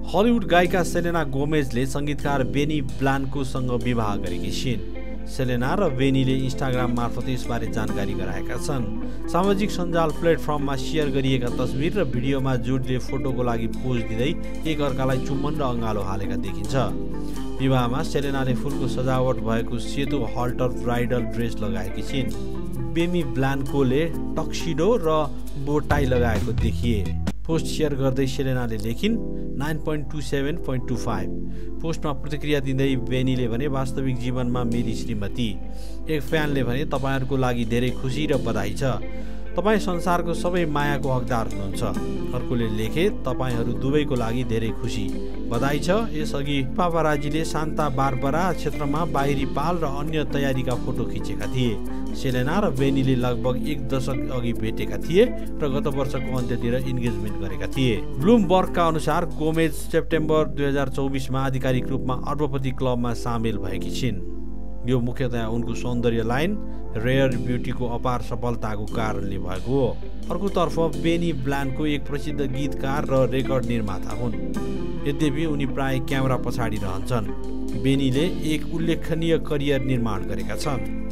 Hollywood गायिका Selena गोमेजले संगीतकार बेनी ब्लान्कोसँग विवाह गरेकी छिन्। सेलेना र बेनीले इन्स्टाग्राम मार्फत यसबारे जानकारी गराएका छन्। सामाजिक सञ्जाल प्लेटफर्ममा सेयर गरिएका तस्बिर र भिडियोमा जोडीले फोटोको लागि पोज दिँदै एक अर्कालाई चुम्बन र अँगालो हालेका देखिन्छ। विवाहमा सेलेनाले फुलको सजावट भएको सेतो हल्टर ब्राइडल ड्रेस लगाएकी छिन्। बेनी ब्लान्कोले टक्सिडो र बोटाई लगाएको देखिए। पोस्ट सेयर गर्दै सेलेनाले लेखिन् 9.27.25। पोस्टमा प्रतिक्रिया दिँदै बेनीले भने वास्तविक जीवनमा मेरी श्रीमती। एक फ्यानले भने तपाईहरुको लागि धेरै खुसी र बधाई छ। तपाई संसारको सबै मायाको हकदार हुनुहुन्छ। अर्कोले लेखे तपाईहरु दुवैको लागि धेरै खुसी बधाई छ। यसअघि पापाराजीले सान्ता बारबरा क्षेत्रमा बाहिरी पाल र अन्य तयारीका फोटो खिचेका थिए। सेलेना र बेनीले लगभग एक दशक अघि भेटेका थिए र गत वर्षको अन्त्यतिर इन्गेजमेन्ट गरेका थिए। ब्लुमबर्गका अनुसार गोमेज सेप्टेम्बर 2024 मा आधिकारिक रूपमा अर्बपति क्लबमा सामेल भएकी छिन्। यो मुख्यतया उनको सौन्दर्य लाइन रेयर ब्युटीको अपार सफलताको कारणले भएको हो। अर्कोतर्फ बेनी ब्लान्को एक प्रसिद्ध गीतकार र रेकर्ड निर्माता हुन्। यद्यपि उनी प्राय क्यामेरा पछाडि रहन्छन्। बेनीले एक उल्लेखनीय करियर निर्माण गरेका छन्।